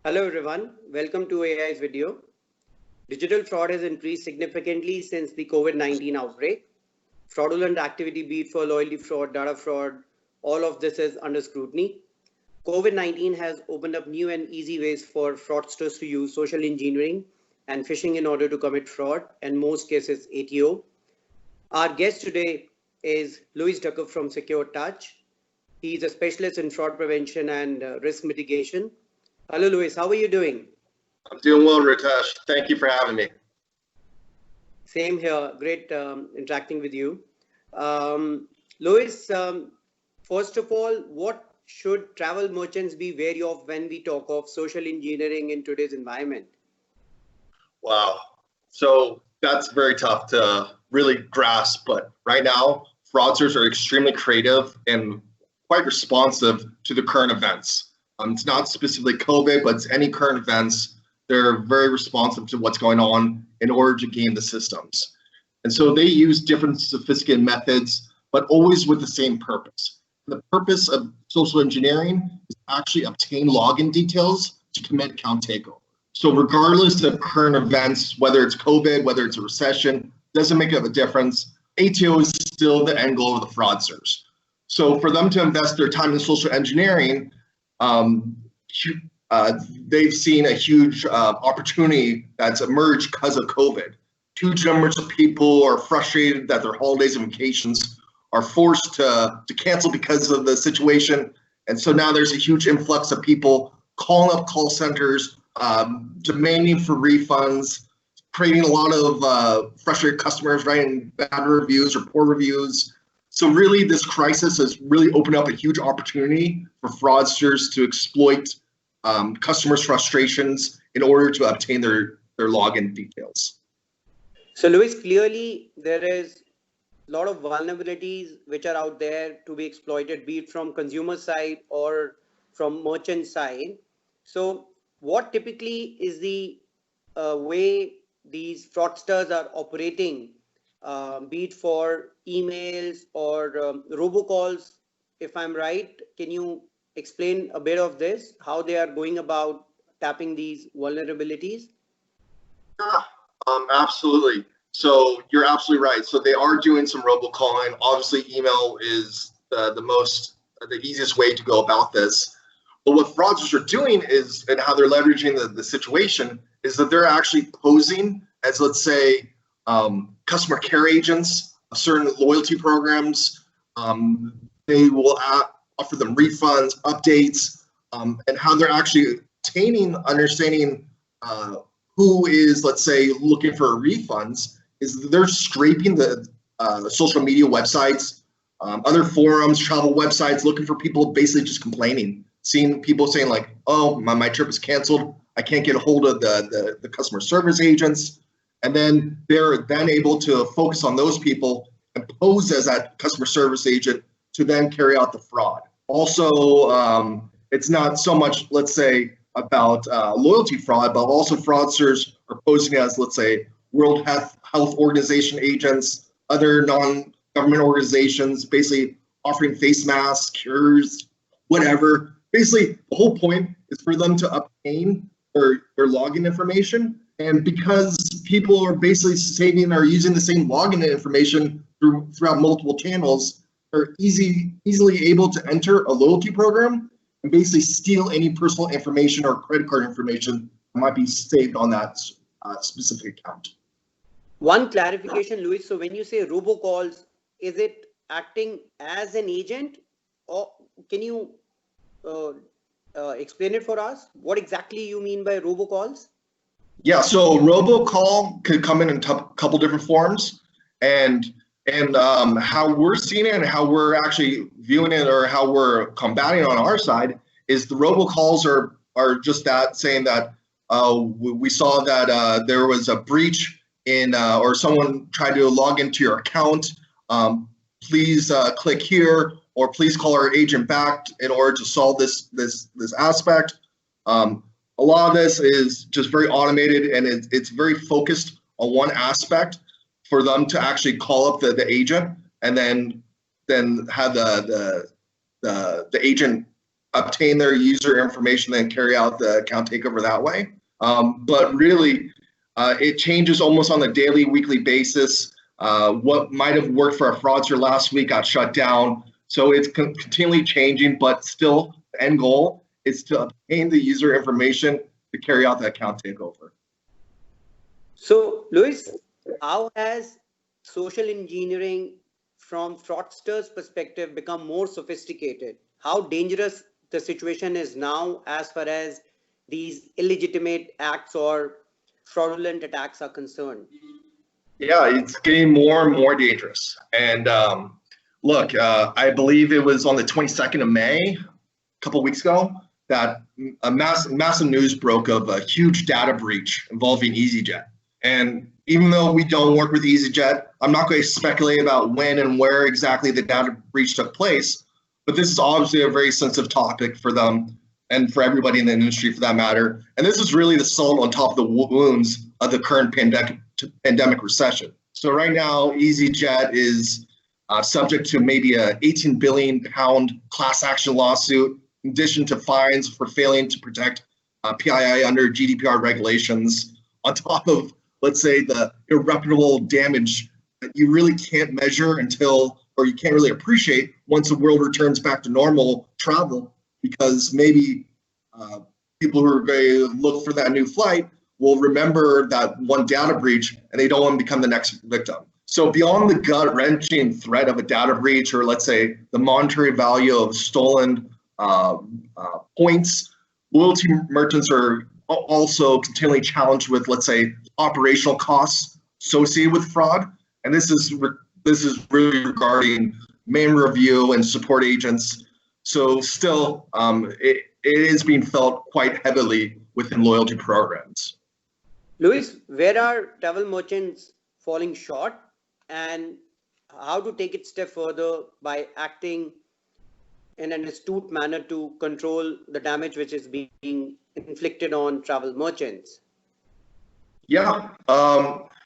Hello everyone, welcome to AI's video. Digital fraud has increased significantly since the COVID-19 outbreak. Fraudulent activity, be it for loyalty fraud, data fraud, all of this is under scrutiny. COVID-19 has opened up new and easy ways for fraudsters to use social engineering and phishing in order to commit fraud, and most cases ATO. Our guest today is Luis Ducker from Secure Touch. He's a specialist in fraud prevention and risk mitigation. Hello, Luis. How are you doing? I'm doing well, Ritesh. Thank you for having me. Same here. Great interacting with you. Luis, first of all, what should travel merchants be wary of when we talk of social engineering in today's environment? Wow. So that's very tough to really grasp. But right now, fraudsters are extremely creative and quite responsive to the current events. It's not specifically COVID, but it's any current events. They're very responsive to what's going on in order to game the systems. And so they use different sophisticated methods, but always with the same purpose. The purpose of social engineering is to actually obtain login details to commit account takeover. So regardless of current events, whether it's COVID, whether it's a recession, doesn't make a difference. ATO is still the end goal of the fraudsters. So for them to invest their time in social engineering, they've seen a huge opportunity that's emerged because of COVID. Huge numbers of people are frustrated that their holidays and vacations are forced to cancel because of the situation. And so now there's a huge influx of people calling up call centers, demanding for refunds, creating a lot of frustrated customers writing bad reviews or poor reviews. So really, this crisis has really opened up a huge opportunity for fraudsters to exploit customers' frustrations in order to obtain their login details. So Luis, clearly there is a lot of vulnerabilities which are out there to be exploited, be it from consumer side or from merchant side. So what typically is the way these fraudsters are operating, be it for emails or robocalls, if I'm right? Can you explain a bit of this, how they are going about tapping these vulnerabilities? Yeah, absolutely. So you're absolutely right. So they are doing some robocalling. Obviously, email is the easiest way to go about this. But what fraudsters are doing is, and how they're leveraging the situation, is that they're actually posing as, let's say, customer care agents of certain loyalty programs. They will offer them refunds, updates, and how they're actually understanding who is, let's say, looking for refunds, is they're scraping the social media websites, other forums, travel websites, looking for people basically just complaining, seeing people saying like, oh, my trip is canceled, I can't get a hold of the customer service agents. And then they're then able to focus on those people and pose as that customer service agent to then carry out the fraud. Also, it's not so much, let's say, about loyalty fraud, but also fraudsters are posing as, let's say, World Health Organization agents, other non-government organizations, basically offering face masks, cures, whatever. Basically, the whole point is for them to obtain their login information. And because people are basically saving or using the same login information throughout multiple channels, are easily able to enter a loyalty program and basically steal any personal information or credit card information that might be saved on that specific account. One clarification, Luis. So when you say robocalls, is it acting as an agent, or can you explain it for us? What exactly you mean by robocalls? Yeah, so robocall could come in a couple different forms, and how we're seeing it and how we're actually viewing it, or how we're combating it on our side, is the robocalls are just that, saying that we saw that there was a breach in or someone tried to log into your account. Please click here, or please call our agent back in order to solve this aspect. A lot of this is just very automated, and it's very focused on one aspect for them to actually call up the agent, and then have the agent obtain their user information and carry out the account takeover that way. But really, it changes almost on a daily, weekly basis. What might have worked for a fraudster last week got shut down. So it's continually changing, but still the end goal is to obtain the user information to carry out the account takeover. So, Luis, how has social engineering from fraudsters' perspective become more sophisticated? How dangerous the situation is now as far as these illegitimate acts or fraudulent attacks are concerned? Yeah, it's getting more and more dangerous. And look, I believe it was on the 22nd of May, a couple of weeks ago, that a massive news broke of a huge data breach involving EasyJet. And even though we don't work with EasyJet, I'm not going to speculate about when and where exactly the data breach took place, but this is obviously a very sensitive topic for them and for everybody in the industry for that matter. And this is really the salt on top of the wounds of the current pandemic recession. So right now, EasyJet is subject to maybe a 18 billion pound class action lawsuit, in addition to fines for failing to protect PII under GDPR regulations, on top of, let's say, the irreparable damage that you really can't measure until, or you can't really appreciate once the world returns back to normal travel, because maybe people who are going to look for that new flight will remember that one data breach and they don't want to become the next victim. So beyond the gut-wrenching threat of a data breach, or let's say the monetary value of stolen points, loyalty merchants are also continually challenged with, let's say, operational costs associated with fraud. And this is really regarding main review and support agents. So still, it is being felt quite heavily within loyalty programs. Luis, where are travel merchants falling short, and how to take it step further by acting in an astute manner to control the damage which is being inflicted on travel merchants? Yeah.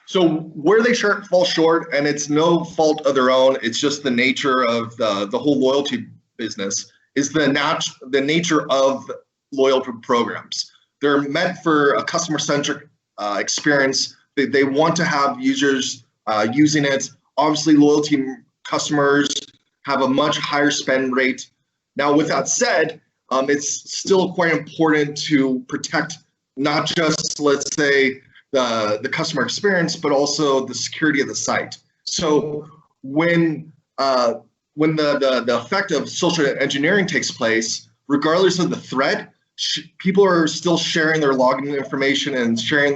So where they fall short, and it's no fault of their own, it's just the nature of the whole loyalty business, is the nature of loyalty programs. They're meant for a customer-centric experience. They want to have users using it. Obviously, loyalty customers have a much higher spend rate. Now, with that said, it's still quite important to protect not just, let's say, the customer experience, but also the security of the site. So when the effect of social engineering takes place, regardless of the threat, people are still sharing their login information and sharing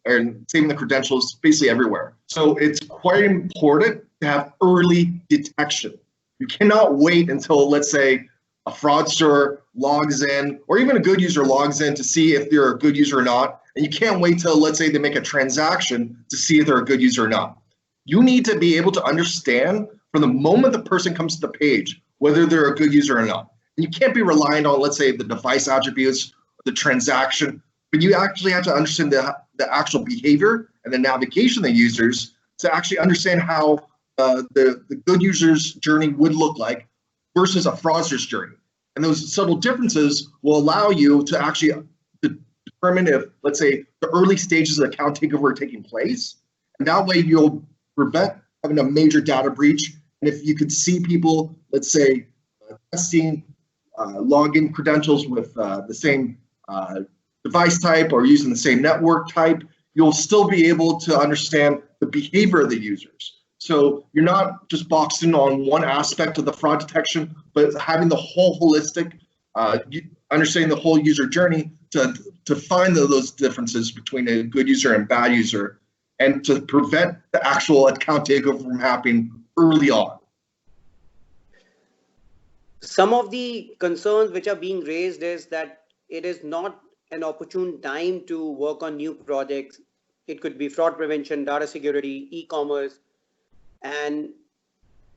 and saving the credentials basically everywhere. So it's quite important to have early detection. You cannot wait until, let's say, a fraudster logs in, or even a good user logs in to see if they're a good user or not. And you can't wait till, let's say, they make a transaction to see if they're a good user or not. You need to be able to understand from the moment the person comes to the page whether they're a good user or not. And you can't be reliant on, let's say, the device attributes, the transaction, but you actually have to understand the actual behavior and the navigation of the users to actually understand how the good user's journey would look like versus a fraudster's journey. And those subtle differences will allow you to actually determine if, let's say, the early stages of account takeover are taking place. And that way you'll prevent having a major data breach. And if you could see people, let's say, testing login credentials with the same device type or using the same network type, you'll still be able to understand the behavior of the users. So you're not just boxed in on one aspect of the fraud detection, but having the whole holistic, understanding the whole user journey to find those differences between a good user and bad user, and to prevent the actual account takeover from happening early on. Some of the concerns which are being raised is that it is not an opportune time to work on new projects. It could be fraud prevention, data security, e-commerce. And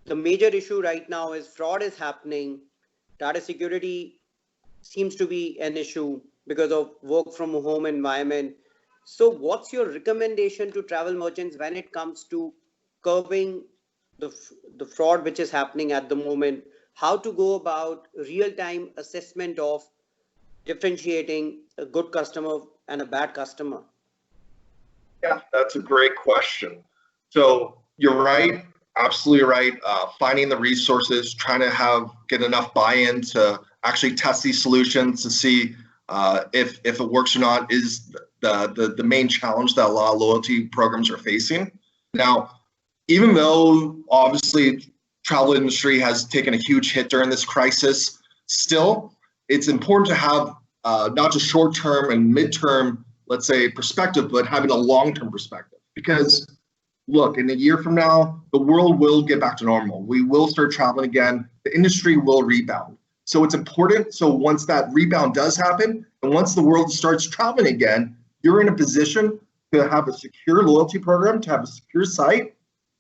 the major issue right now is fraud is happening. Data security seems to be an issue because of work from home environment. So what's your recommendation to travel merchants when it comes to curbing the fraud which is happening at the moment? how to go about real-time assessment of differentiating a good customer and a bad customer? Yeah, that's a great question. So you're right, absolutely right. Finding the resources, trying to get enough buy-in to actually test these solutions to see if it works or not is the main challenge that a lot of loyalty programs are facing. Now, even though obviously travel industry has taken a huge hit during this crisis, still it's important to have not just short-term and midterm, let's say, perspective, but having a long-term perspective. Because look, in a year from now, the world will get back to normal. We will start traveling again. The industry will rebound. So it's important. So once that rebound does happen, and once the world starts traveling again, you're in a position to have a secure loyalty program, to have a secure site,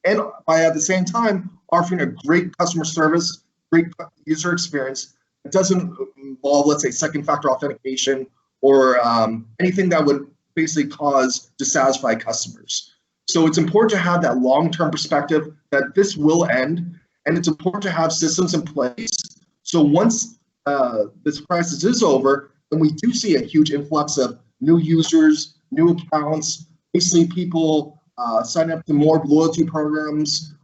and by at the same time offering a great customer service, great user experience. It doesn't involve, let's say, second factor authentication or anything that would basically cause dissatisfied customers. So it's important to have that long-term perspective that this will end, and it's important to have systems in place. So once this crisis is over, and we do see a huge influx of new users, new accounts, basically people sign up to more loyalty programs.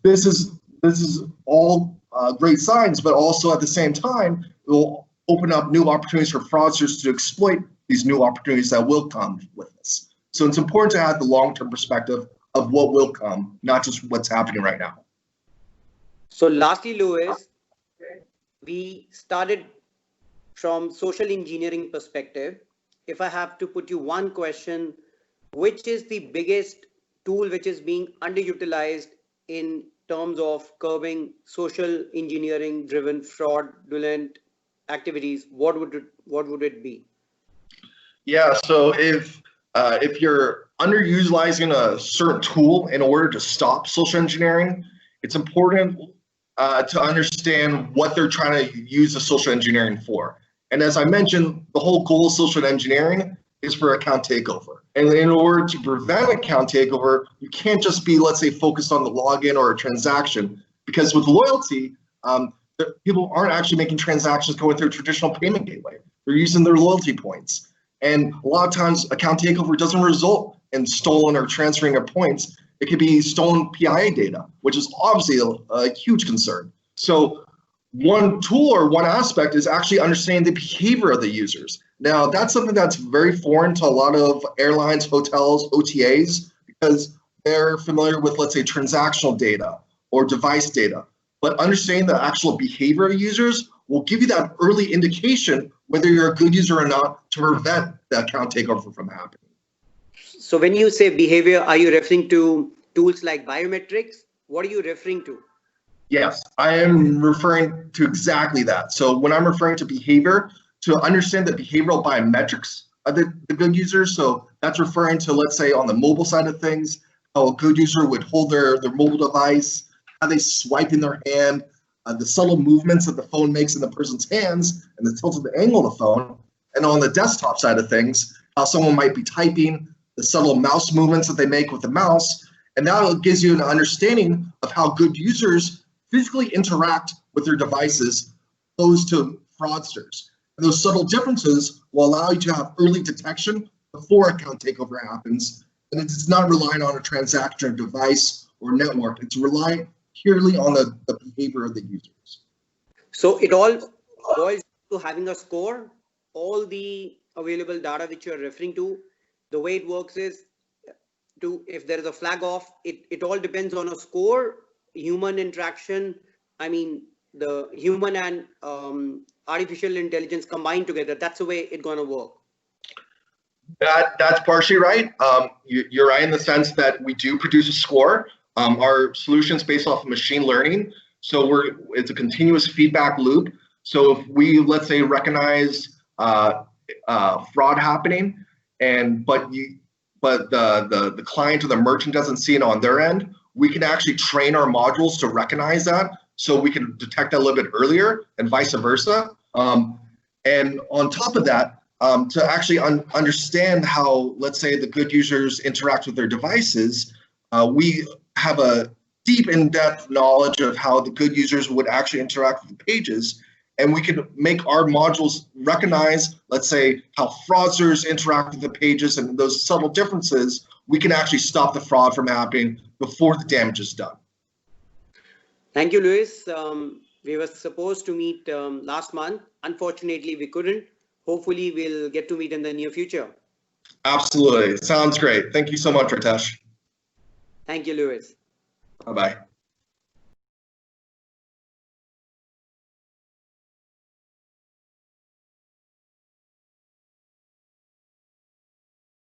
This is all great signs, but also at the same time, it will open up new opportunities for fraudsters to exploit these new opportunities that will come with this. So it's important to have the long-term perspective of what will come, not just what's happening right now. So lastly, Louis, we started from social engineering perspective. If I have to put you one question, which is the biggest tool which is being underutilized in terms of curbing social engineering driven fraudulent activities, what would it be? Yeah, so if you're underutilizing a certain tool in order to stop social engineering, it's important to understand what they're trying to use the social engineering for. And as I mentioned, the whole goal of social engineering is for account takeover. And in order to prevent account takeover, you can't just be, let's say, focused on the login or a transaction, because with loyalty, people aren't actually making transactions going through a traditional payment gateway. They're using their loyalty points. And a lot of times account takeover doesn't result in stolen or transferring of points. It could be stolen PIA data, which is obviously a huge concern. So one tool or one aspect is actually understanding the behavior of the users. Now, that's something that's very foreign to a lot of airlines, hotels, OTAs, because they're familiar with, let's say, transactional data or device data. But understanding the actual behavior of users will give you that early indication whether you're a good user or not to prevent the account takeover from happening. So when you say behavior, are you referring to tools like biometrics? What are you referring to? Yes, I am referring to exactly that. So when I'm referring to behavior, to understand the behavioral biometrics of the good users, so that's referring to, let's say, on the mobile side of things, how a good user would hold their mobile device, how they swipe in their hand, the subtle movements that the phone makes in the person's hands, and the tilt of the angle of the phone. And on the desktop side of things, how someone might be typing, the subtle mouse movements that they make with the mouse. And that gives you an understanding of how good users physically interact with their devices opposed to fraudsters. And those subtle differences will allow you to have early detection before account takeover happens. And it's not relying on a transaction or device or network. It's relying purely on the behavior of the users. So it all boils to having a score. All the available data which you're referring to, the way it works is if there is a flag off, it all depends on a score, human interaction. I mean, the human and artificial intelligence combined together. That's the way it's going to work. That's partially right. You're right in the sense that we do produce a score. Our solution's based off of machine learning. So it's a continuous feedback loop. So if we, let's say, recognize fraud happening, but the client or the merchant doesn't see it on their end, we can actually train our modules to recognize that, so we can detect that a little bit earlier, and vice versa. And on top of that, to actually understand how, let's say, the good users interact with their devices, we have a deep in-depth knowledge of how the good users would actually interact with the pages. And we can make our modules recognize, let's say, how fraudsters interact with the pages and those subtle differences. We can actually stop the fraud from happening before the damage is done. Thank you, Luis. We were supposed to meet last month. Unfortunately, we couldn't. Hopefully, we'll get to meet in the near future. Absolutely. Sounds great. Thank you so much, Ritesh. Thank you, Luis. Bye-bye.